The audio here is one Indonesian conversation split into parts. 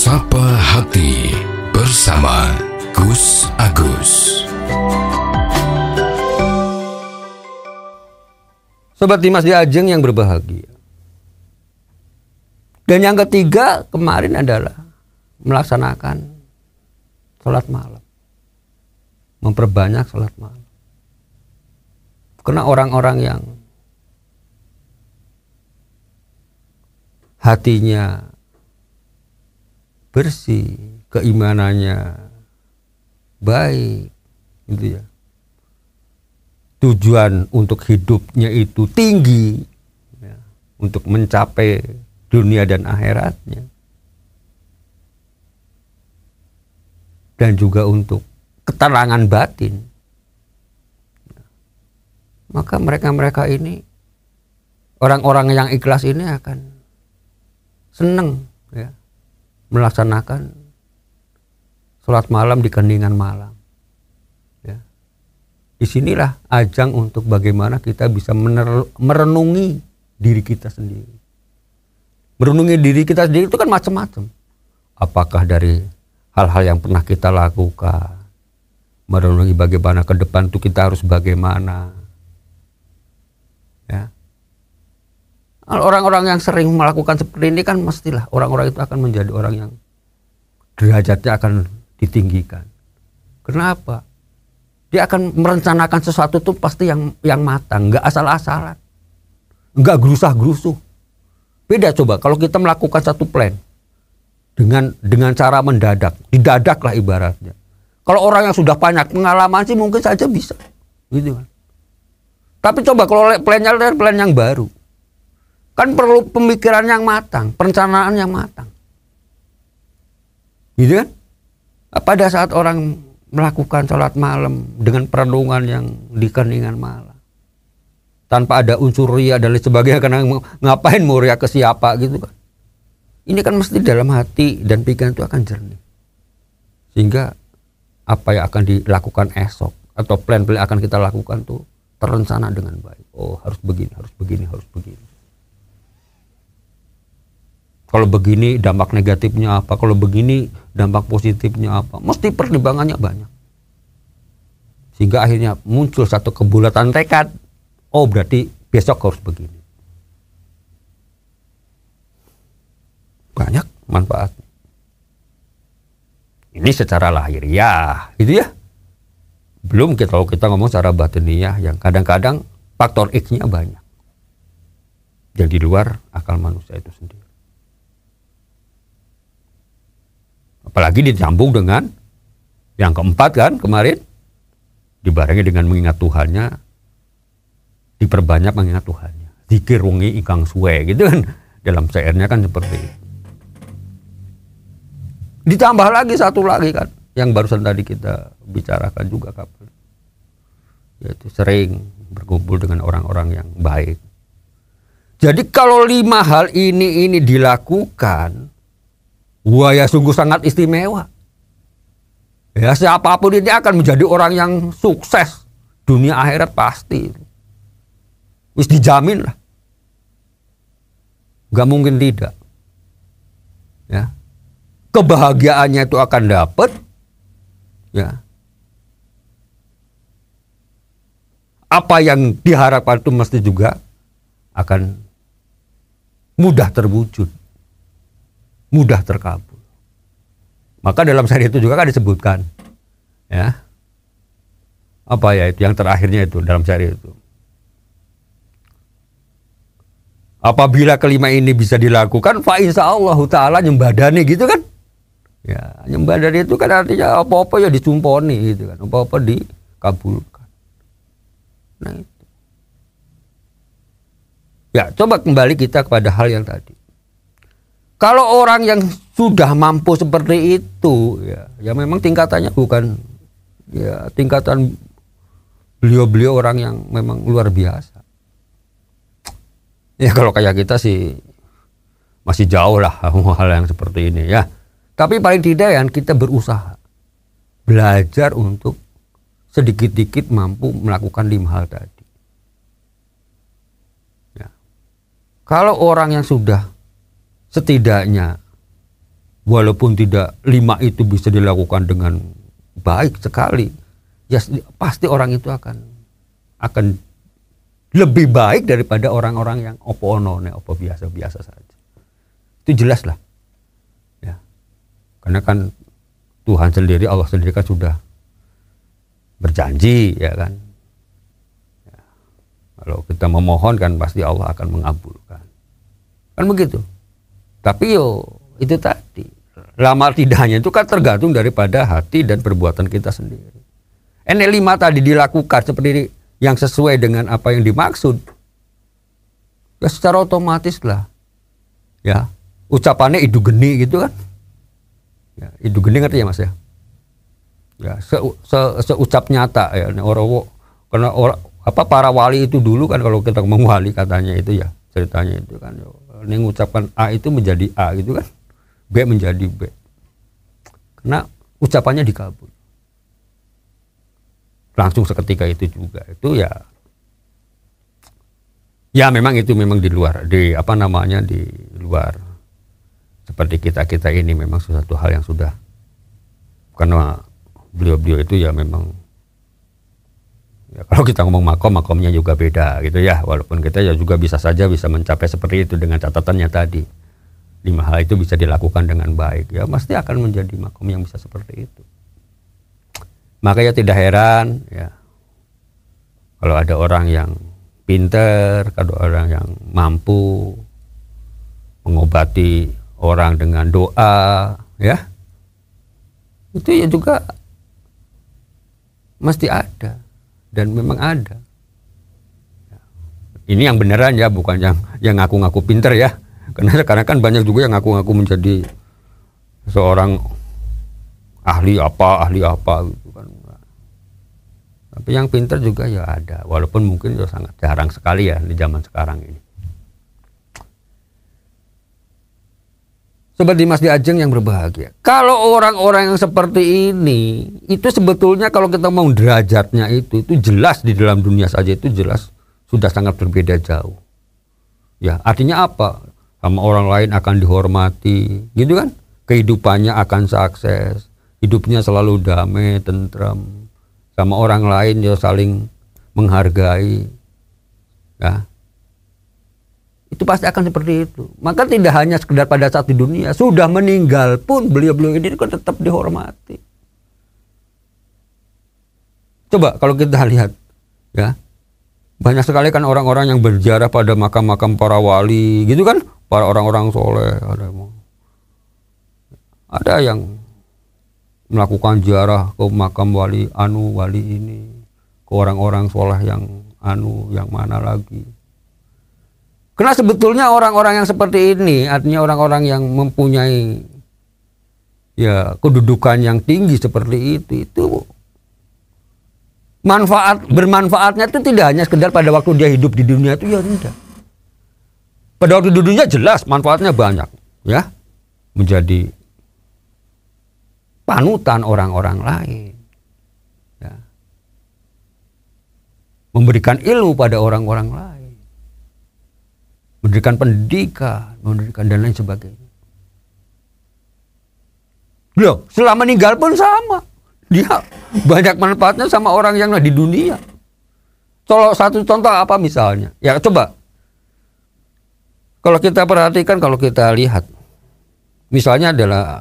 Sapa Hati bersama Gus Agus. Sobat Dimas di Ajeng yang berbahagia. Dan yang ketiga kemarin adalah melaksanakan sholat malam. Memperbanyak sholat malam. Karena orang-orang yang hatinya bersih, keimanannya baik, gitu ya. Tujuan untuk hidupnya itu tinggi, ya, untuk mencapai dunia dan akhiratnya, dan juga untuk ketenangan batin. Maka mereka-mereka ini, orang-orang yang ikhlas ini akan senang, ya, melaksanakan sholat malam di keningan malam. Ya. Disinilah ajang untuk bagaimana kita bisa merenungi diri kita sendiri. Merenungi diri kita sendiri itu kan macam-macam. Apakah dari hal-hal yang pernah kita lakukan, merenungi bagaimana ke depan itu kita harus bagaimana. Ya. Orang-orang yang sering melakukan seperti ini kan mestilah orang-orang itu akan menjadi orang yang derajatnya akan ditinggikan. Kenapa? Dia akan merencanakan sesuatu itu pasti yang matang, nggak asal-asalan, nggak gerusah-gerusuh. Beda coba kalau kita melakukan satu plan dengan cara mendadak, didadak lah ibaratnya. Kalau orang yang sudah banyak pengalaman sih mungkin saja bisa, gitu kan. Tapi coba kalau plannya plan yang baru. Kan perlu pemikiran yang matang, perencanaan yang matang. Gitu kan? Pada saat orang melakukan sholat malam dengan perenungan yang di keningan malam, tanpa ada unsur ria dan lain sebagainya, karena ngapain mau ria ke siapa gitu kan. Ini kan mesti dalam hati dan pikiran itu akan jernih. Sehingga apa yang akan dilakukan esok atau plan-plan akan kita lakukan tuh terencana dengan baik. Oh, harus begini, harus begini, harus begini. Kalau begini dampak negatifnya apa, kalau begini dampak positifnya apa. Mesti pertimbangannya banyak. Sehingga akhirnya muncul satu kebulatan tekad. Oh, berarti besok harus begini. Banyak manfaat. Ini secara lahiriah, gitu ya. Belum kalau kita ngomong secara batiniah yang kadang-kadang faktor X-nya banyak. Yang di luar akal manusia itu sendiri. Apalagi disambung dengan yang keempat kan kemarin, dibarengi dengan mengingat Tuhannya, diperbanyak mengingat Tuhannya. Zikir wengi ingkang suwe, gitu kan. Dalam syairnya kan seperti itu. Ditambah lagi satu lagi kan, yang barusan tadi kita bicarakan juga kapan. Yaitu sering berkumpul dengan orang-orang yang baik. Jadi kalau 5 hal ini dilakukan, wah ya sungguh sangat istimewa. Ya siapapun ini akan menjadi orang yang sukses dunia akhirat pasti. Wis dijamin lah. Gak mungkin tidak. Ya. Kebahagiaannya itu akan dapat. Ya. Apa yang diharapkan itu mesti juga akan mudah terwujud. Mudah terkabul. Maka dalam syair itu juga kan disebutkan, ya, apa ya itu yang terakhirnya itu dalam syair itu. Apabila kelima ini bisa dilakukan, fa insyaallah taala nyembadani, gitu kan? Ya, nyembadani itu kan artinya apa-apa ya dicumponi, gitu kan, apa-apa dikabulkan. Nah itu. Ya, coba kembali kita kepada hal yang tadi. Kalau orang yang sudah mampu seperti itu, ya memang tingkatannya bukan, ya tingkatan beliau-beliau orang yang memang luar biasa. Ya kalau kayak kita sih masih jauh lah hal yang seperti ini ya. Tapi paling tidak ya kita berusaha, belajar untuk sedikit-sedikit mampu melakukan 5 hal tadi. Ya. Kalau orang yang sudah setidaknya walaupun tidak 5 itu bisa dilakukan dengan baik sekali, ya pasti orang itu akan lebih baik daripada orang-orang yang opo onone, opo biasa-biasa saja. Itu jelas lah. Ya. Karena kan Tuhan sendiri, Allah sendiri kan sudah berjanji, ya kan. Ya. Kalau kita memohon kan pasti Allah akan mengabulkan. Kan begitu. Tapi itu tadi, lama tidaknya itu kan tergantung daripada hati dan perbuatan kita sendiri. N5 tadi dilakukan seperti yang sesuai dengan apa yang dimaksud, ya secara otomatis lah, ya ucapannya idu geni gitu kan, ya idu geni ngerti ya mas ya, ya seucap nyata ya karena para wali itu dulu kan, kalau kita ngomong wali katanya itu ya ceritanya itu kan, ini mengucapkan A itu menjadi A gitu kan, B menjadi B, karena ucapannya dikabul. Langsung seketika itu juga, itu ya memang itu memang di luar, di luar seperti kita ini, memang sesuatu hal yang sudah, karena beliau itu ya memang ya, kalau kita ngomong makomnya juga beda gitu ya, walaupun kita ya juga bisa mencapai seperti itu dengan catatannya tadi, 5 hal itu bisa dilakukan dengan baik, ya pasti akan menjadi makom yang bisa seperti itu. Makanya tidak heran ya kalau ada orang yang pinter, kalau orang yang mampu mengobati orang dengan doa, ya itu ya juga mesti ada dan memang ada. Ini yang beneran ya, bukan yang ngaku-ngaku pinter ya, karena sekarang kan banyak juga yang ngaku-ngaku menjadi seorang ahli apa gitu kan. Tapi yang pintar juga ya ada, walaupun mungkin itu sangat jarang sekali ya di zaman sekarang ini. Sobat Dimas Diajeng yang berbahagia, kalau orang-orang yang seperti ini, itu sebetulnya kalau kita mau derajatnya itu jelas di dalam dunia saja itu jelas sudah sangat berbeda jauh. Ya, artinya apa? Sama orang lain akan dihormati, gitu kan? Kehidupannya akan sukses, hidupnya selalu damai, tentram. Sama orang lain ya saling menghargai, ya itu pasti akan seperti itu. Maka tidak hanya sekedar pada saat di dunia, sudah meninggal pun beliau-beliau ini kan tetap dihormati. Coba kalau kita lihat, ya banyak sekali kan orang-orang yang berziarah pada makam-makam para wali, gitu kan, para orang-orang soleh, ada yang melakukan ziarah ke makam wali ini, ke orang-orang soleh yang mana lagi. Karena sebetulnya orang-orang yang seperti ini, artinya orang-orang yang mempunyai ya kedudukan yang tinggi seperti itu bermanfaatnya itu tidak hanya sekedar pada waktu dia hidup di dunia itu, ya tidak. Pada waktu di dunia jelas manfaatnya banyak, ya, menjadi panutan orang-orang lain, ya. Memberikan ilmu pada orang-orang lain, memberikan pendidikan, dan lain sebagainya. Loh, setelah meninggal pun sama, dia banyak manfaatnya sama orang yang di dunia. Satu contoh apa misalnya? Ya coba, kalau kita perhatikan, kalau kita lihat, misalnya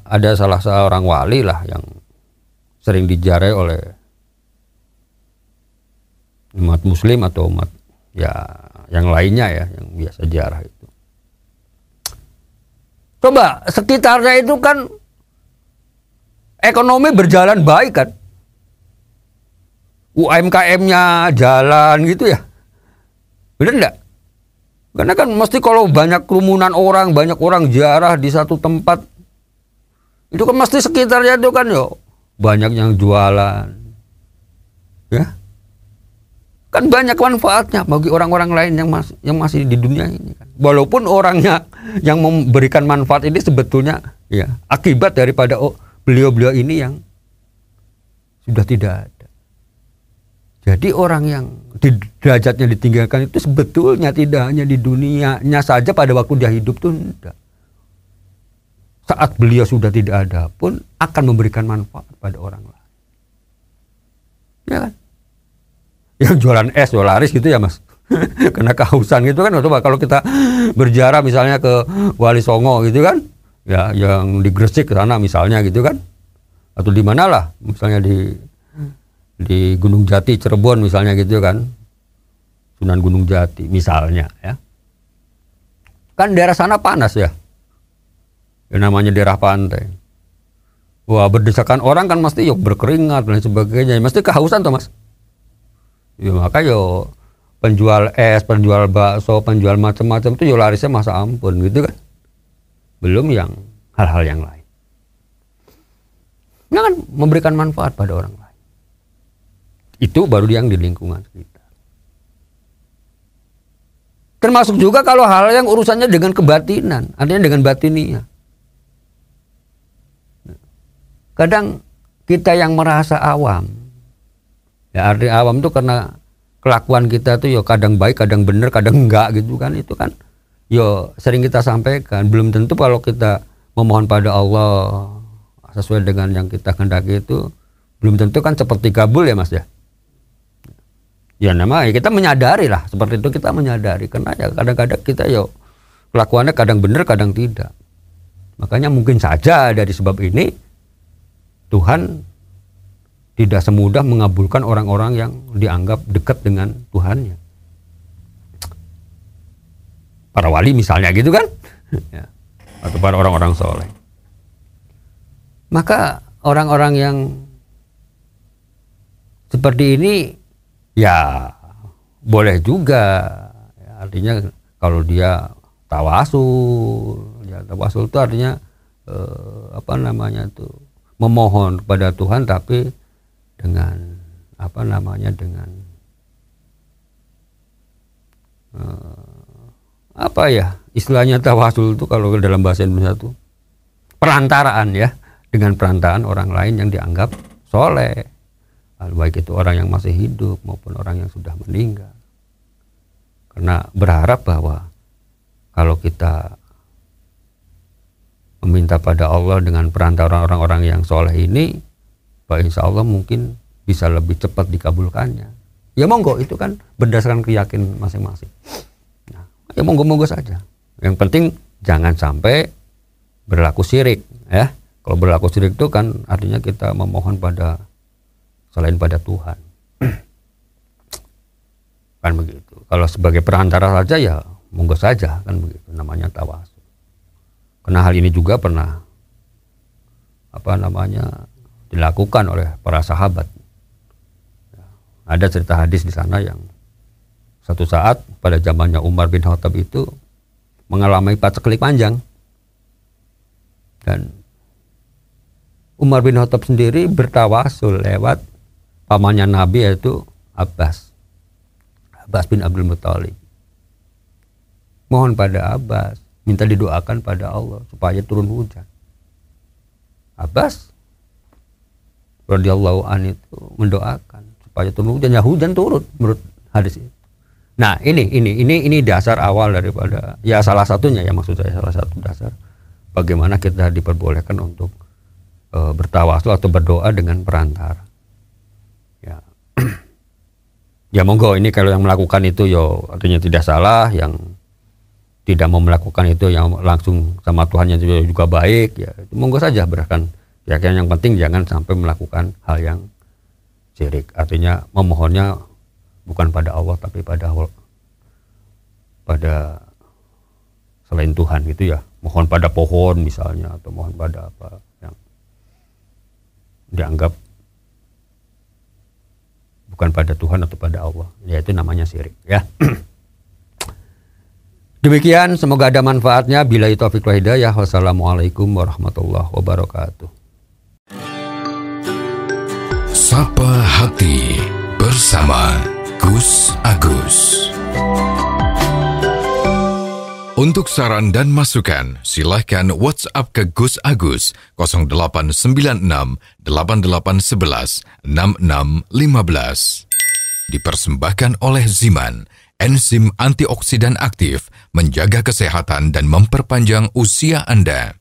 ada salah seorang wali lah yang sering diziarahi oleh umat muslim atau umat ya yang lainnya ya, yang biasa ziarah itu. Coba sekitarnya itu kan ekonomi berjalan baik kan, UMKM-nya jalan gitu ya, bener enggak? Karena kan mesti kalau banyak kerumunan orang, banyak orang ziarah di satu tempat, itu kan mesti sekitarnya itu kan yo banyak yang jualan, ya kan banyak manfaatnya bagi orang-orang lain yang masih di dunia ini kan. Walaupun orangnya yang memberikan manfaat ini sebetulnya ya akibat daripada beliau-beliau ini yang sudah tidak ada. Jadi orang yang derajatnya ditinggalkan itu sebetulnya tidak hanya di dunianya saja pada waktu dia hidup tuh enggak. saat beliau sudah tidak ada pun akan memberikan manfaat pada orang lain. Ya kan? Yang jualan es, jual laris gitu ya Mas. Kena kehausan gitu kan. Coba kalau kita berziarah misalnya ke Wali Songo gitu kan. Ya, yang di Gresik ke sana misalnya gitu kan. Atau di mana lah, misalnya di Gunung Jati, Cirebon misalnya gitu kan. Sunan Gunung Jati misalnya ya. Kan daerah sana panas ya. Yang namanya daerah pantai. Wah, berdesakan orang kan mesti yuk berkeringat dan sebagainya. Mesti kehausan tuh Mas. Ya maka yo penjual es, penjual bakso, penjual macam-macam itu yo larisnya masa ampun gitu kan. Belum yang hal-hal yang lain. Nah kan memberikan manfaat pada orang lain. Itu baru yang di lingkungan kita. Termasuk juga kalau hal yang urusannya dengan kebatinan, artinya dengan batiniah. Kadang kita yang merasa awam, ya arti awam itu karena kelakuan kita tuh yo kadang baik, kadang benar, kadang enggak gitu kan. Itu kan yo sering kita sampaikan. Belum tentu kalau kita memohon pada Allah sesuai dengan yang kita kehendaki itu belum tentu kan seperti kabul ya Mas ya. Ya namanya kita menyadari lah seperti itu, kita menyadari karena ya kadang-kadang kita yo kelakuannya kadang benar, kadang tidak. Makanya mungkin saja dari sebab ini Tuhan tidak semudah mengabulkan orang-orang yang dianggap dekat dengan Tuhannya. Para wali misalnya gitu kan. Ya. Atau para orang-orang soleh. Maka orang-orang yang seperti ini ya boleh juga. Ya, artinya kalau dia tawasul. Ya, tawasul itu artinya memohon kepada Tuhan tapi dengan dengan istilahnya tawasul itu kalau dalam bahasa Indonesia itu perantaraan ya, dengan perantaraan orang lain yang dianggap soleh, baik itu orang yang masih hidup maupun orang yang sudah meninggal. Karena berharap bahwa kalau kita meminta pada Allah dengan perantara orang-orang yang soleh ini, bahwa insya Allah mungkin bisa lebih cepat dikabulkannya. Ya monggo, itu kan berdasarkan keyakinan masing-masing. Nah, ya monggo-monggo saja. Yang penting jangan sampai berlaku syirik, ya. Kalau berlaku syirik itu kan artinya kita memohon pada selain pada Tuhan. Kan begitu. Kalau sebagai perantara saja ya monggo saja, kan begitu. Namanya tawasul. Karena hal ini juga pernah dilakukan oleh para sahabat. Ada cerita hadis di sana yang satu saat pada zamannya Umar bin Khattab itu mengalami paceklik panjang. Dan Umar bin Khattab sendiri bertawasul lewat pamannya Nabi yaitu Abbas bin Abdul Muthalib. Mohon pada Abbas, minta didoakan pada Allah supaya turun hujan. Abbas radhiyallahu anhu itu mendoakan supaya turun hujan, ya hujan turun menurut hadis itu. Nah, ini dasar awal daripada ya salah satunya ya, maksud saya salah satu dasar bagaimana kita diperbolehkan untuk bertawasul atau berdoa dengan perantara. Ya. Ya monggo, ini kalau yang melakukan itu yo artinya tidak salah, yang tidak mau melakukan itu yang langsung sama Tuhannya juga baik ya, monggo saja berikan. Ya yang penting jangan sampai melakukan hal yang syirik, artinya memohonnya bukan pada Allah tapi pada selain Tuhan gitu ya, mohon pada pohon misalnya atau mohon pada apa yang dianggap bukan pada Tuhan atau pada Allah, yaitu namanya syirik ya. Demikian, semoga ada manfaatnya. Billahi taufiq wal hidayah. Wassalamualaikum warahmatullahi wabarakatuh. Sapa Hati bersama Gus Agus. Untuk saran dan masukan, silahkan WhatsApp ke Gus Agus 0896 8811 6615. Dipersembahkan oleh Ziman, enzim antioksidan aktif, menjaga kesehatan dan memperpanjang usia Anda.